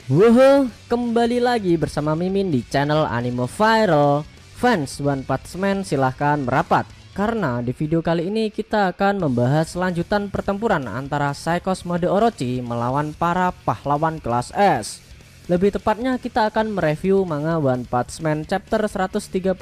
Wuhu, kembali lagi bersama Mimin di channel Anime Viral. Fans One Punch Man silahkan merapat, karena di video kali ini kita akan membahas lanjutan pertempuran antara Psychos mode Orochi melawan para pahlawan kelas S. Lebih tepatnya kita akan mereview manga One Punch Man chapter 135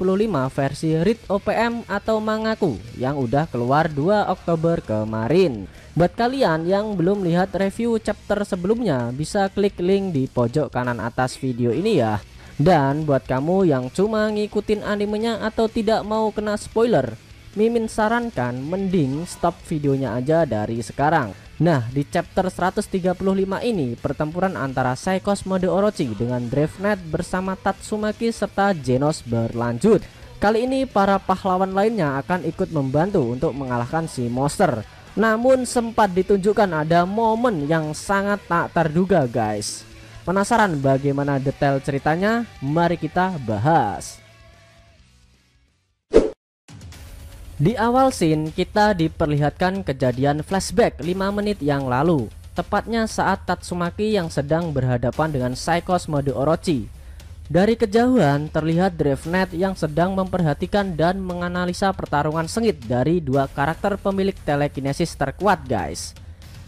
versi Read OPM atau Mangaku yang udah keluar 2 Oktober kemarin. Buat kalian yang belum lihat review chapter sebelumnya, bisa klik link di pojok kanan atas video ini ya. Dan buat kamu yang cuma ngikutin animenya atau tidak mau kena spoiler, Mimin sarankan mending stop videonya aja dari sekarang. Nah, di chapter 135 ini pertempuran antara Psychos mode Orochi dengan Dravenite bersama Tatsumaki serta Genos berlanjut. Kali ini para pahlawan lainnya akan ikut membantu untuk mengalahkan si monster. Namun sempat ditunjukkan ada momen yang sangat tak terduga guys. Penasaran bagaimana detail ceritanya? Mari kita bahas. Di awal scene kita diperlihatkan kejadian flashback 5 menit yang lalu. Tepatnya saat Tatsumaki yang sedang berhadapan dengan Psychos mode Orochi. Dari kejauhan terlihat Dravenite yang sedang memperhatikan dan menganalisa pertarungan sengit dari dua karakter pemilik telekinesis terkuat guys.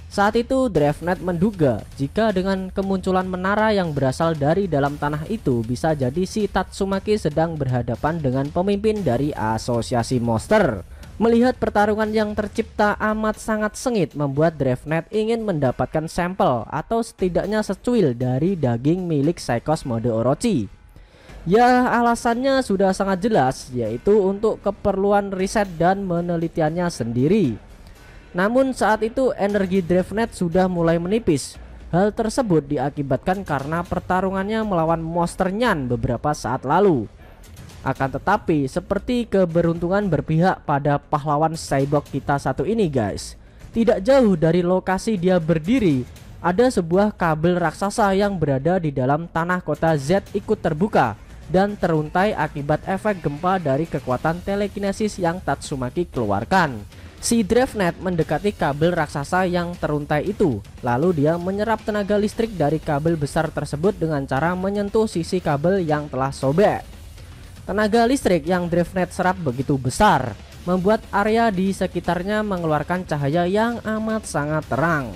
Saat itu Dravenite menduga jika dengan kemunculan menara yang berasal dari dalam tanah itu bisa jadi si Tatsumaki sedang berhadapan dengan pemimpin dari asosiasi monster. Melihat pertarungan yang tercipta amat sangat sengit membuat Dravenite ingin mendapatkan sampel atau setidaknya secuil dari daging milik Psychos mode Orochi. Ya, alasannya sudah sangat jelas, yaitu untuk keperluan riset dan penelitiannya sendiri. Namun saat itu energi Dravenite sudah mulai menipis. Hal tersebut diakibatkan karena pertarungannya melawan monster Nyan beberapa saat lalu. Akan tetapi seperti keberuntungan berpihak pada pahlawan cyborg kita satu ini guys. Tidak jauh dari lokasi dia berdiri, ada sebuah kabel raksasa yang berada di dalam tanah kota Z ikut terbuka dan teruntai akibat efek gempa dari kekuatan telekinesis yang Tatsumaki keluarkan. Si Dravenite mendekati kabel raksasa yang teruntai itu, lalu dia menyerap tenaga listrik dari kabel besar tersebut dengan cara menyentuh sisi kabel yang telah sobek. Tenaga listrik yang Dravenite serap begitu besar, membuat area di sekitarnya mengeluarkan cahaya yang amat sangat terang.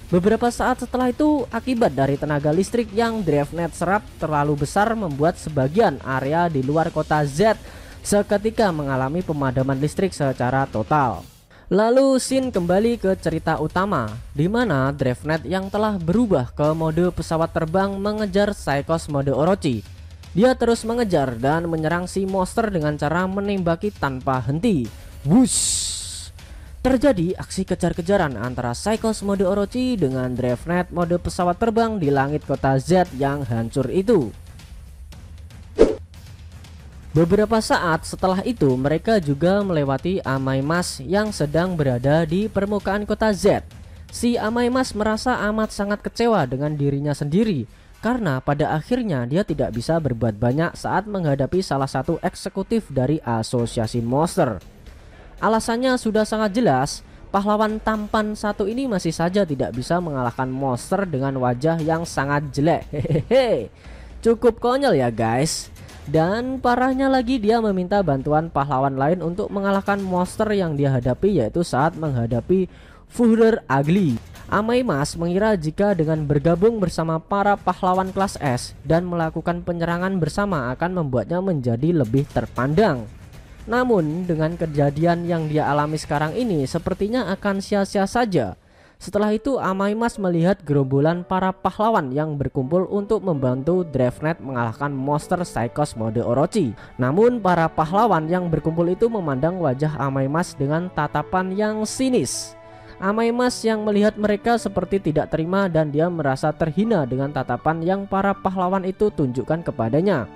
Beberapa saat setelah itu, akibat dari tenaga listrik yang Dravenite serap terlalu besar membuat sebagian area di luar kota Z seketika mengalami pemadaman listrik secara total. Lalu scene kembali ke cerita utama, di mana Dravenite yang telah berubah ke mode pesawat terbang mengejar Psychos mode Orochi. Dia terus mengejar dan menyerang si monster dengan cara menembaki tanpa henti. Wush! Terjadi aksi kejar-kejaran antara Psychos mode Orochi dengan Dravenite mode pesawat terbang di langit kota Z yang hancur itu. Beberapa saat setelah itu mereka juga melewati Amaimas yang sedang berada di permukaan kota Z. Si Amaimas merasa amat sangat kecewa dengan dirinya sendiri, karena pada akhirnya dia tidak bisa berbuat banyak saat menghadapi salah satu eksekutif dari asosiasi monster. Alasannya sudah sangat jelas, pahlawan tampan satu ini masih saja tidak bisa mengalahkan monster dengan wajah yang sangat jelek. Hehehe, cukup konyol ya guys. Dan parahnya lagi dia meminta bantuan pahlawan lain untuk mengalahkan monster yang dia hadapi, yaitu saat menghadapi Führer Ugly. Amaimas mengira jika dengan bergabung bersama para pahlawan kelas S dan melakukan penyerangan bersama akan membuatnya menjadi lebih terpandang. Namun dengan kejadian yang dia alami sekarang ini sepertinya akan sia-sia saja. Setelah itu Amaimas melihat gerombolan para pahlawan yang berkumpul untuk membantu Dravenite mengalahkan monster Psychos mode Orochi. Namun para pahlawan yang berkumpul itu memandang wajah Amaimas dengan tatapan yang sinis. Amaimas yang melihat mereka seperti tidak terima dan dia merasa terhina dengan tatapan yang para pahlawan itu tunjukkan kepadanya.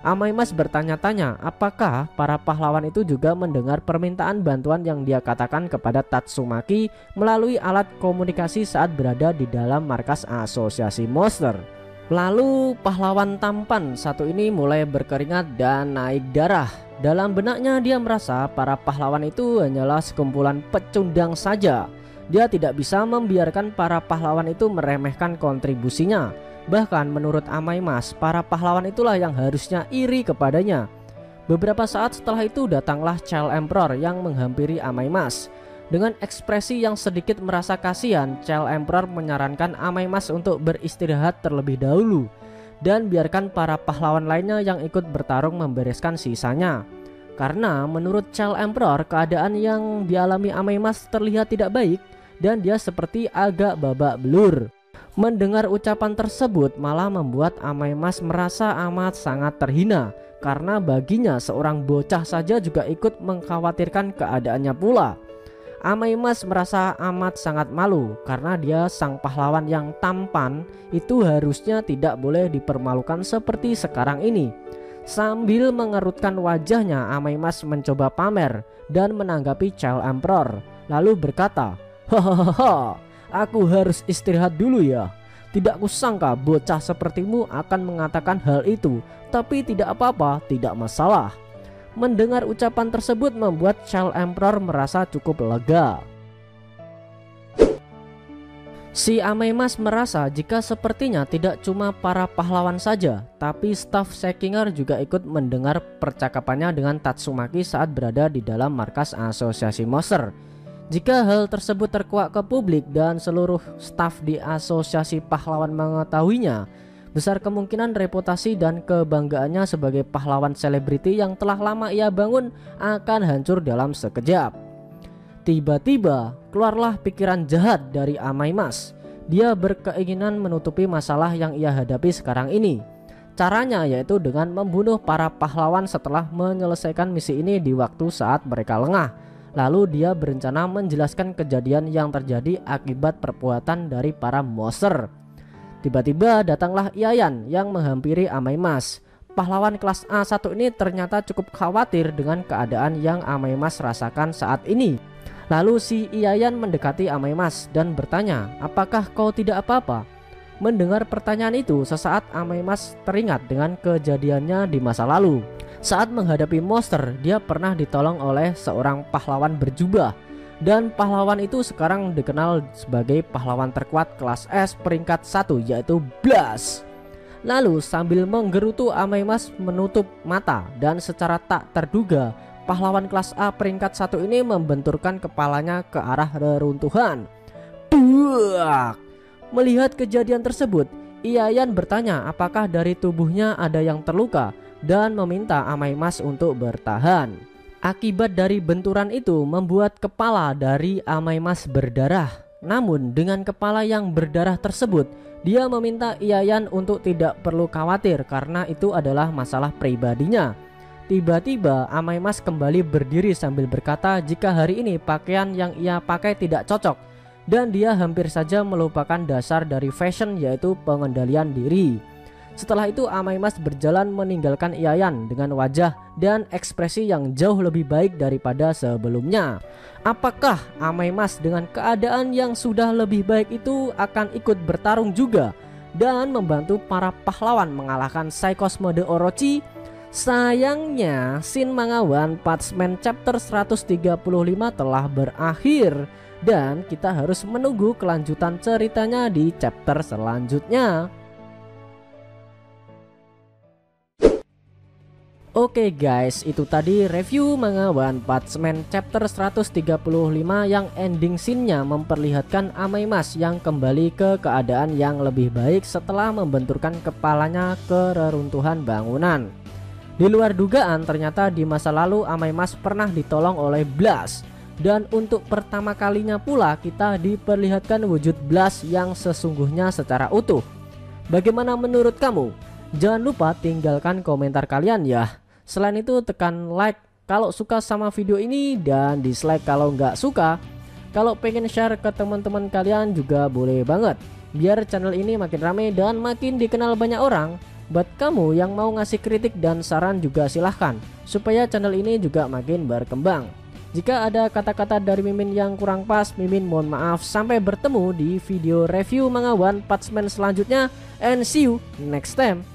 Amaimas bertanya-tanya apakah para pahlawan itu juga mendengar permintaan bantuan yang dia katakan kepada Tatsumaki melalui alat komunikasi saat berada di dalam markas asosiasi monster. Lalu pahlawan tampan satu ini mulai berkeringat dan naik darah. Dalam benaknya dia merasa para pahlawan itu hanyalah sekumpulan pecundang saja. Dia tidak bisa membiarkan para pahlawan itu meremehkan kontribusinya. Bahkan menurut Amaimas, para pahlawan itulah yang harusnya iri kepadanya. Beberapa saat setelah itu datanglah Child Emperor yang menghampiri Amaimas. Dengan ekspresi yang sedikit merasa kasihan, Child Emperor menyarankan Amaimas untuk beristirahat terlebih dahulu dan biarkan para pahlawan lainnya yang ikut bertarung membereskan sisanya. Karena menurut Child Emperor, keadaan yang dialami Amaimas terlihat tidak baik dan dia seperti agak babak belur. Mendengar ucapan tersebut malah membuat Amaimas merasa amat sangat terhina, karena baginya seorang bocah saja juga ikut mengkhawatirkan keadaannya pula. Amaimas merasa amat sangat malu karena dia sang pahlawan yang tampan itu harusnya tidak boleh dipermalukan seperti sekarang ini. Sambil mengerutkan wajahnya, Amaimas mencoba pamer dan menanggapi Child Emperor, lalu berkata, "Hahaha, aku harus istirahat dulu ya. Tidak kusangka bocah sepertimu akan mengatakan hal itu, tapi tidak apa-apa, tidak masalah." Mendengar ucapan tersebut membuat Child Emperor merasa cukup lega. Si Amaimas merasa jika sepertinya tidak cuma para pahlawan saja, tapi staf Sekinger juga ikut mendengar percakapannya dengan Tatsumaki saat berada di dalam markas asosiasi monster. Jika hal tersebut terkuak ke publik dan seluruh staf di asosiasi pahlawan mengetahuinya, besar kemungkinan reputasi dan kebanggaannya sebagai pahlawan selebriti yang telah lama ia bangun akan hancur dalam sekejap. Tiba-tiba keluarlah pikiran jahat dari Amaimas. Dia berkeinginan menutupi masalah yang ia hadapi sekarang ini. Caranya yaitu dengan membunuh para pahlawan setelah menyelesaikan misi ini di waktu saat mereka lengah. Lalu dia berencana menjelaskan kejadian yang terjadi akibat perbuatan dari para monster. Tiba-tiba datanglah Iayan yang menghampiri Amaimas. Pahlawan kelas A1 ini ternyata cukup khawatir dengan keadaan yang Amaimas rasakan saat ini. Lalu si Iayan mendekati Amaimas dan bertanya, "Apakah kau tidak apa-apa?" Mendengar pertanyaan itu, sesaat Amaimas teringat dengan kejadiannya di masa lalu. Saat menghadapi monster, dia pernah ditolong oleh seorang pahlawan berjubah. Dan pahlawan itu sekarang dikenal sebagai pahlawan terkuat kelas S peringkat 1, yaitu Blast. Lalu sambil menggerutu, Amaimas menutup mata dan secara tak terduga pahlawan kelas A peringkat 1 ini membenturkan kepalanya ke arah reruntuhan. Buak! Melihat kejadian tersebut, Iayan bertanya apakah dari tubuhnya ada yang terluka dan meminta Amaimas untuk bertahan. Akibat dari benturan itu membuat kepala dari Amaimas berdarah. Namun dengan kepala yang berdarah tersebut, dia meminta Iayan untuk tidak perlu khawatir karena itu adalah masalah pribadinya. Tiba-tiba Amaimas kembali berdiri sambil berkata jika hari ini pakaian yang ia pakai tidak cocok dan dia hampir saja melupakan dasar dari fashion, yaitu pengendalian diri. Setelah itu Amaimas berjalan meninggalkan Iayan dengan wajah dan ekspresi yang jauh lebih baik daripada sebelumnya. Apakah Amaimas dengan keadaan yang sudah lebih baik itu akan ikut bertarung juga dan membantu para pahlawan mengalahkan Psychos mode Orochi? Sayangnya Shin Manga One Punch Man chapter 135 telah berakhir dan kita harus menunggu kelanjutan ceritanya di chapter selanjutnya. Oke guys, itu tadi review manga One Punch Man chapter 135 yang ending scene-nya memperlihatkan Amaimas yang kembali ke keadaan yang lebih baik setelah membenturkan kepalanya ke reruntuhan bangunan. Di luar dugaan, ternyata di masa lalu Amaimas pernah ditolong oleh Blast. Dan untuk pertama kalinya pula kita diperlihatkan wujud Blast yang sesungguhnya secara utuh. Bagaimana menurut kamu? Jangan lupa tinggalkan komentar kalian ya. Selain itu tekan like kalau suka sama video ini dan dislike kalau nggak suka. Kalau pengen share ke teman-teman kalian juga boleh banget, biar channel ini makin rame dan makin dikenal banyak orang. Buat kamu yang mau ngasih kritik dan saran juga silahkan, supaya channel ini juga makin berkembang. Jika ada kata-kata dari Mimin yang kurang pas, Mimin mohon maaf. Sampai bertemu di video review manga One Punch Man selanjutnya, and see you next time.